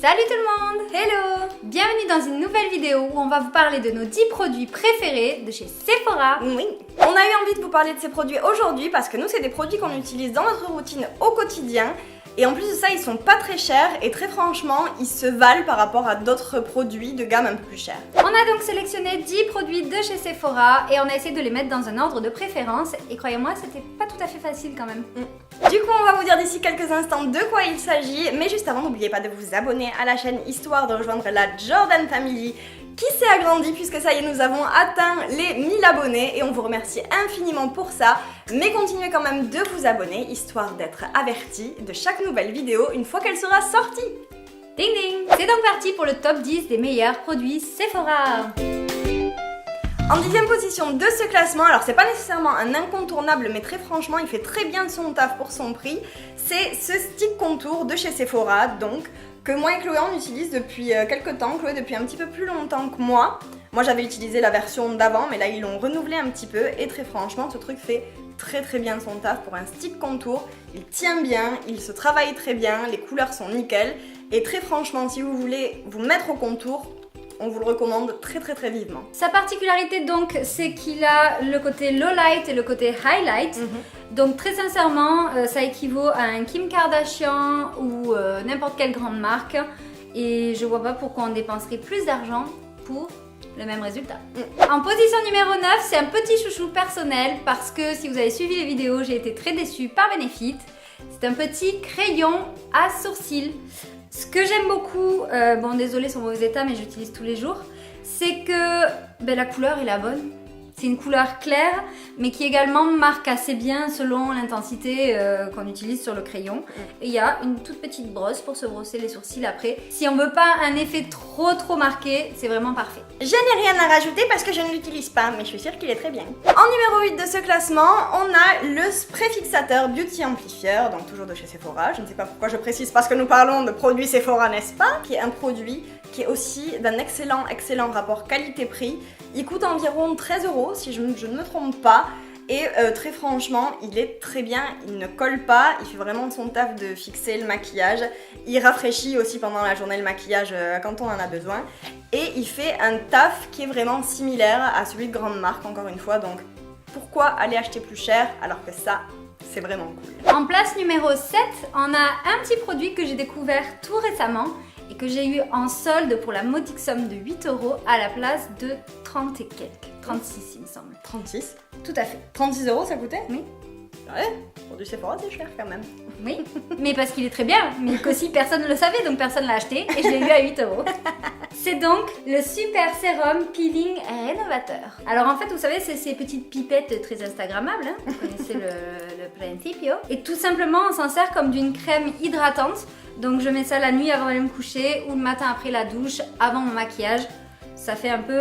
Salut tout le monde! Hello! Bienvenue dans une nouvelle vidéo où on va vous parler de nos 10 produits préférés de chez Sephora. Oui, on a eu envie de vous parler de ces produits aujourd'hui parce que nous c'est des produits qu'on utilise dans notre routine au quotidien. Et en plus de ça, ils sont pas très chers et très franchement, ils se valent par rapport à d'autres produits de gamme un peu plus chers. On a donc sélectionné 10 produits de chez Sephora et on a essayé de les mettre dans un ordre de préférence. Et croyez-moi, c'était pas tout à fait facile quand même. Du coup, on va vous dire d'ici quelques instants de quoi il s'agit. Mais juste avant, n'oubliez pas de vous abonner à la chaîne histoire de rejoindre la Jordan Family qui s'est agrandie puisque ça y est, nous avons atteint les 1000 abonnés et on vous remercie infiniment pour ça. Mais continuez quand même de vous abonner histoire d'être averti de chaque nouvelle vidéo une fois qu'elle sera sortie. Ding ding! C'est donc parti pour le top 10 des meilleurs produits Sephora. En 10e position de ce classement, alors c'est pas nécessairement un incontournable mais très franchement il fait très bien son taf pour son prix, c'est ce stick contour de chez Sephora donc que moi et Chloé on utilise depuis quelques temps, Chloé depuis un petit peu plus longtemps que moi. Moi j'avais utilisé la version d'avant mais là ils l'ont renouvelé un petit peu et très franchement ce truc fait très bien son taf pour un stick contour. Il tient bien, il se travaille très bien, les couleurs sont nickel et très franchement si vous voulez vous mettre au contour, on vous le recommande très vivement. Sa particularité donc, c'est qu'il a le côté low light et le côté highlight. Donc très sincèrement, ça équivaut à un Kim Kardashian ou n'importe quelle grande marque. Et je vois pas pourquoi on dépenserait plus d'argent pour le même résultat. En position numéro 9, c'est un petit chouchou personnel parce que si vous avez suivi les vidéos, j'ai été très déçue par Benefit. C'est un petit crayon à sourcils. Ce que j'aime beaucoup, bon désolé sur mauvais état mais j'utilise tous les jours, c'est que la couleur est la bonne. C'est une couleur claire mais qui également marque assez bien selon l'intensité qu'on utilise sur le crayon. Et il y a une toute petite brosse pour se brosser les sourcils après. Si on veut pas un effet trop marqué, c'est vraiment parfait. Je n'ai rien à rajouter parce que je ne l'utilise pas, mais je suis sûre qu'il est très bien. En numéro 8 de ce classement, on a le spray fixateur Beauty Amplifier, donc toujours de chez Sephora. Je ne sais pas pourquoi je précise parce que nous parlons de produits Sephora, n'est-ce pas? Qui est un produit qui est aussi d'un excellent rapport qualité-prix. Il coûte environ 13 € si je ne me trompe pas. Et très franchement, il est très bien, il ne colle pas, il fait vraiment son taf de fixer le maquillage. Il rafraîchit aussi pendant la journée le maquillage quand on en a besoin. Et il fait un taf qui est vraiment similaire à celui de grande marque, encore une fois. Donc pourquoi aller acheter plus cher alors que ça, c'est vraiment cool. En place numéro 7, on a un petit produit que j'ai découvert tout récemment et que j'ai eu en solde pour la modique somme de 8 € à la place de 30 et quelques. 36 il me semble. 36? Tout à fait. 36 € ça coûtait? Oui. Ouais, pour du Sephora c'est cher quand même. Oui, mais parce qu'il est très bien, mais qu'aussi personne ne le savait donc personne ne l'a acheté et je l'ai eu à 8 €. C'est donc le Super Sérum Peeling Rénovateur. Alors en fait vous savez c'est ces petites pipettes très instagrammables, hein. Vous connaissez le principio. Et tout simplement on s'en sert comme d'une crème hydratante. Donc je mets ça la nuit avant d'aller me coucher ou le matin après la douche, avant mon maquillage. Ça fait un peu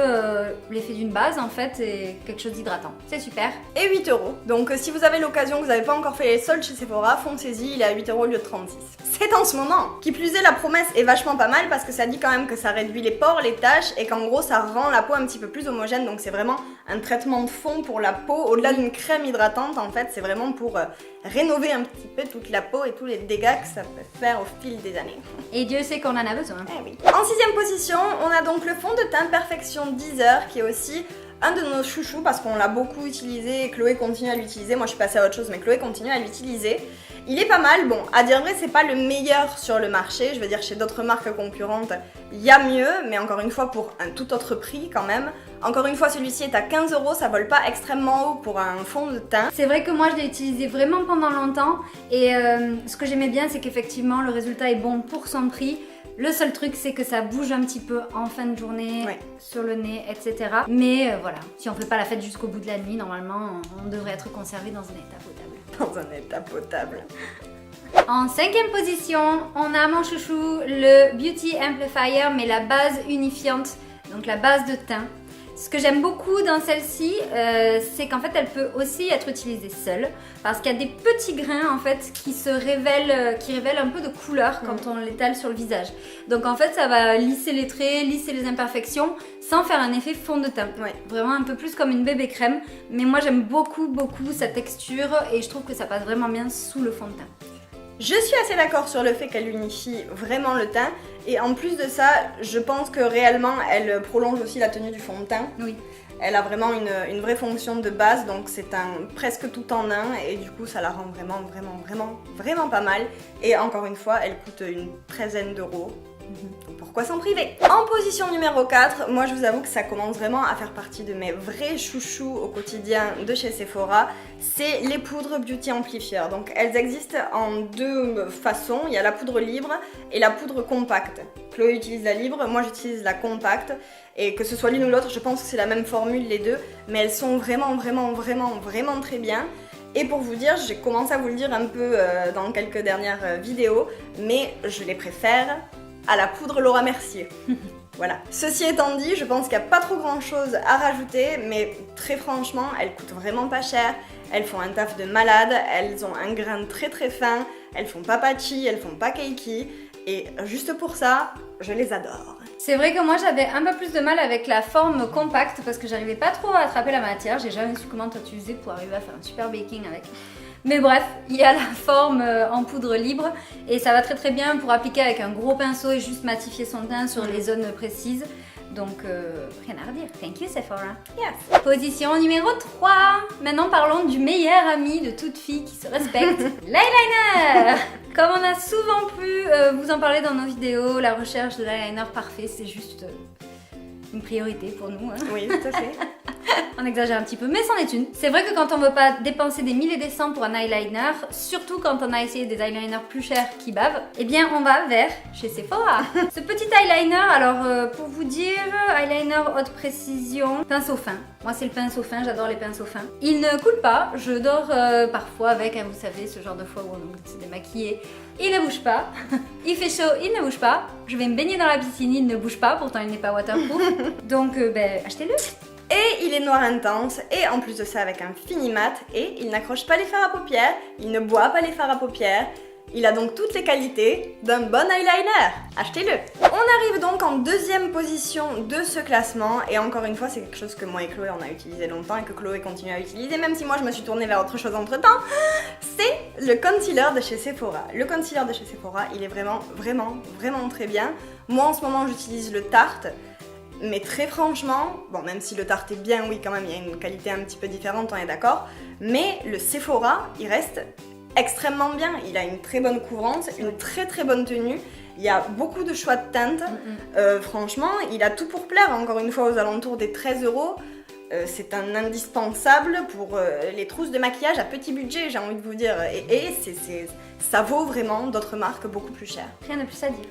l'effet d'une base en fait et quelque chose d'hydratant. C'est super. Et 8 €. Donc si vous avez l'occasion, que vous n'avez pas encore fait les soldes chez Sephora, foncez-y, il est à 8 € au lieu de 36. C'est en ce moment. Qui plus est, la promesse est vachement pas mal parce que ça dit quand même que ça réduit les pores, les taches et qu'en gros ça rend la peau un petit peu plus homogène. Donc c'est vraiment un traitement de fond pour la peau. Au-delà d'une crème hydratante, en fait, c'est vraiment pour rénover un petit peu toute la peau et tous les dégâts que ça peut faire au fil des années. Et Dieu sait qu'on en a besoin. Eh oui. En 6e position, on a donc le fond de teint Perfection 10 heures qui est aussi un de nos chouchous parce qu'on l'a beaucoup utilisé et Chloé continue à l'utiliser. Moi je suis passée à autre chose mais Chloé continue à l'utiliser. Il est pas mal, bon à dire vrai c'est pas le meilleur sur le marché, je veux dire chez d'autres marques concurrentes il y a mieux mais encore une fois pour un tout autre prix quand même. Encore une fois celui-ci est à 15 €, ça vole pas extrêmement haut pour un fond de teint. C'est vrai que moi je l'ai utilisé vraiment pendant longtemps et ce que j'aimais bien c'est qu'effectivement le résultat est bon pour son prix. Le seul truc c'est que ça bouge un petit peu en fin de journée, sur le nez, etc. Mais voilà, si on fait pas la fête jusqu'au bout de la nuit, normalement on devrait être conservé dans un état potable. Dans un état potable. En 5e position, on a mon chouchou, le Beauty Amplifier, mais la base unifiante, donc la base de teint. Ce que j'aime beaucoup dans celle-ci, c'est qu'en fait elle peut aussi être utilisée seule parce qu'il y a des petits grains en fait qui révèlent un peu de couleur quand on l'étale sur le visage. Donc en fait ça va lisser les traits, lisser les imperfections sans faire un effet fond de teint. Vraiment un peu plus comme une bébé crème, mais moi j'aime beaucoup sa texture et je trouve que ça passe vraiment bien sous le fond de teint. Je suis assez d'accord sur le fait qu'elle unifie vraiment le teint et en plus de ça, je pense que réellement elle prolonge aussi la tenue du fond de teint. Oui. Elle a vraiment une vraie fonction de base, donc c'est un presque tout en un et du coup ça la rend vraiment pas mal. Et encore une fois, elle coûte une 13aine d'euros. Donc pourquoi s'en priver? En position numéro 4, moi je vous avoue que ça commence vraiment à faire partie de mes vrais chouchous au quotidien de chez Sephora, c'est les poudres Beauty Amplifier. Donc elles existent en deux façons, il y a la poudre libre et la poudre compacte. Chloé utilise la libre, moi j'utilise la compacte et que ce soit l'une ou l'autre, je pense que c'est la même formule les deux, mais elles sont vraiment très bien. Et pour vous dire, j'ai commencé à vous le dire un peu dans quelques dernières vidéos, mais je les préfère à la poudre Laura Mercier. Voilà. Ceci étant dit, je pense qu'il n'y a pas trop grand chose à rajouter, mais très franchement, elles coûtent vraiment pas cher, elles font un taf de malade, elles ont un grain très fin, elles font pas patchy, elles font pas cakey, et juste pour ça, je les adore. C'est vrai que moi j'avais un peu plus de mal avec la forme compacte parce que j'arrivais pas trop à attraper la matière, j'ai jamais su comment toi tu faisais pour arriver à faire un super baking avec. Mais bref, il y a la forme en poudre libre et ça va très bien pour appliquer avec un gros pinceau et juste matifier son teint sur les zones précises. Donc rien à redire. Thank you Sephora. Yes. Position numéro 3. Maintenant parlons du meilleur ami de toute fille qui se respecte, l'eyeliner. Comme on a souvent pu vous en parler dans nos vidéos, la recherche de l'eyeliner parfait, c'est juste une priorité pour nous. Hein. Oui, tout à fait. On exagère un petit peu, mais c'en est une. C'est vrai que quand on veut pas dépenser des milliers et des cents pour un eyeliner, surtout quand on a essayé des eyeliners plus chers qui bavent, eh bien on va vers chez Sephora. Ce petit eyeliner, alors pour vous dire, eyeliner haute précision, pinceau fin. Moi c'est le pinceau fin, j'adore les pinceaux fins. Il ne coule pas, je dors parfois avec, hein, vous savez, ce genre de fois où on s'est démaquillé. Il ne bouge pas. Il fait chaud, il ne bouge pas. Je vais me baigner dans la piscine, il ne bouge pas, pourtant il n'est pas waterproof. Donc achetez-le. Et il est noir intense, et en plus de ça avec un fini mat, et il n'accroche pas les fards à paupières, il ne boit pas les fards à paupières, il a donc toutes les qualités d'un bon eyeliner. Achetez-le. On arrive donc en deuxième position de ce classement, et encore une fois c'est quelque chose que moi et Chloé on a utilisé longtemps et que Chloé continue à utiliser, même si moi je me suis tournée vers autre chose entre temps, c'est le concealer de chez Sephora. Le concealer de chez Sephora, il est vraiment très bien. Moi en ce moment j'utilise le Tarte. Mais très franchement, bon même si le Tarte est bien, oui quand même il y a une qualité un petit peu différente, on est d'accord, mais le Sephora, il reste extrêmement bien, il a une très bonne couvrance, une très bonne tenue, il y a beaucoup de choix de teintes, franchement il a tout pour plaire, encore une fois aux alentours des 13 €. C'est un indispensable pour les trousses de maquillage à petit budget, j'ai envie de vous dire, et ça vaut vraiment d'autres marques beaucoup plus chères. Rien de plus à dire.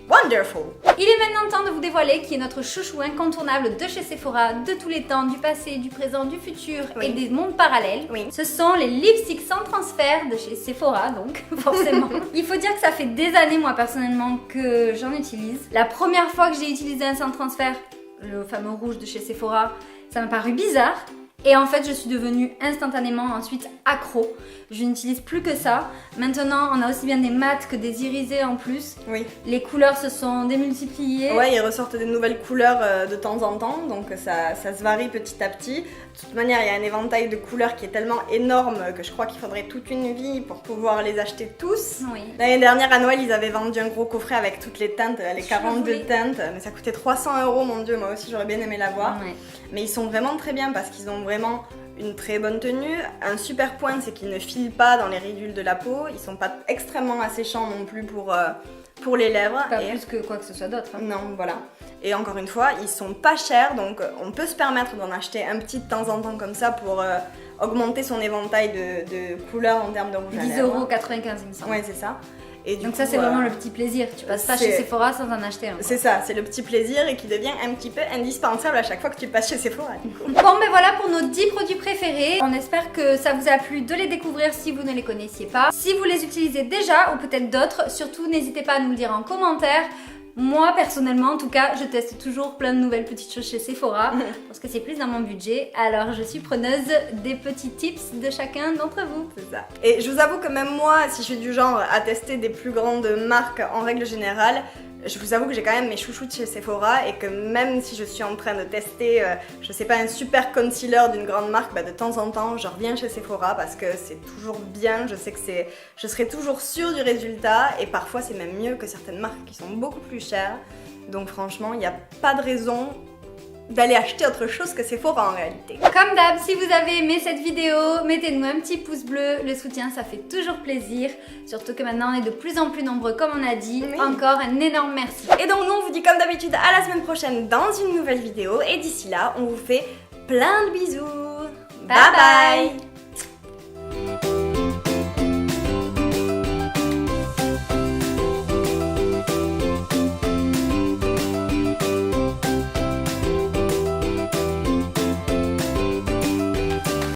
Wonderful! Il est maintenant temps de vous dévoiler qui est notre chouchou incontournable de chez Sephora, de tous les temps, du passé, du présent, du futur et des mondes parallèles. Oui. Ce sont les lipsticks sans transfert de chez Sephora, donc forcément. Il faut dire que ça fait des années, moi personnellement, que j'en utilise. La première fois que j'ai utilisé un sans transfert, le fameux rouge de chez Sephora, ça m'a paru bizarre. Et en fait, je suis devenue instantanément ensuite accro. Je n'utilise plus que ça. Maintenant, on a aussi bien des mats que des irisés en plus. Oui. Les couleurs se sont démultipliées. Ouais, ils ressortent des nouvelles couleurs de temps en temps, donc ça se varie petit à petit. De toute manière, il y a un éventail de couleurs qui est tellement énorme que je crois qu'il faudrait toute une vie pour pouvoir les acheter tous. Oui. L'année dernière, à Noël, ils avaient vendu un gros coffret avec toutes les teintes, les 42 teintes, mais ça coûtait 300 €, mon dieu, moi aussi j'aurais bien aimé l'avoir. Ouais. Mais ils sont vraiment très bien parce qu'ils ont vraiment une très bonne tenue. Un super point, c'est qu'ils ne filent pas dans les ridules de la peau, ils sont pas extrêmement asséchants non plus pour les lèvres. Pas plus que quoi que ce soit d'autre. Hein. Non, voilà. Et encore une fois, ils sont pas chers, donc on peut se permettre d'en acheter un petit de temps en temps comme ça pour augmenter son éventail de couleurs en termes de rouge à lèvres. 10,95 €, il me semble. Ouais, c'est ça. Et donc ça c'est vraiment le petit plaisir, tu passes pas chez Sephora sans en acheter un. C'est ça, c'est le petit plaisir et qui devient un petit peu indispensable à chaque fois que tu passes chez Sephora. Bon ben voilà pour nos 10 produits préférés, on espère que ça vous a plu de les découvrir si vous ne les connaissiez pas. Si vous les utilisez déjà ou peut-être d'autres, surtout n'hésitez pas à nous le dire en commentaire. Moi personnellement en tout cas je teste toujours plein de nouvelles petites choses chez Sephora parce que c'est plus dans mon budget, alors je suis preneuse des petits tips de chacun d'entre vous. C'est ça. Et je vous avoue que même moi, si je suis du genre à tester des plus grandes marques en règle générale, Je vous avoue que j'ai quand même mes chouchous de chez Sephora et que même si je suis en train de tester, je sais pas, un super concealer d'une grande marque, bah de temps en temps je reviens chez Sephora parce que c'est toujours bien, je sais que je serai toujours sûre du résultat et parfois c'est même mieux que certaines marques qui sont beaucoup plus chères. Donc franchement, il n'y a pas de raison d'aller acheter autre chose que Sephora en réalité. Comme d'hab, si vous avez aimé cette vidéo, mettez-nous un petit pouce bleu, le soutien ça fait toujours plaisir, surtout que maintenant on est de plus en plus nombreux comme on a dit, oui. Encore un énorme merci. Et donc nous on vous dit comme d'habitude à la semaine prochaine dans une nouvelle vidéo et d'ici là on vous fait plein de bisous. Bye bye.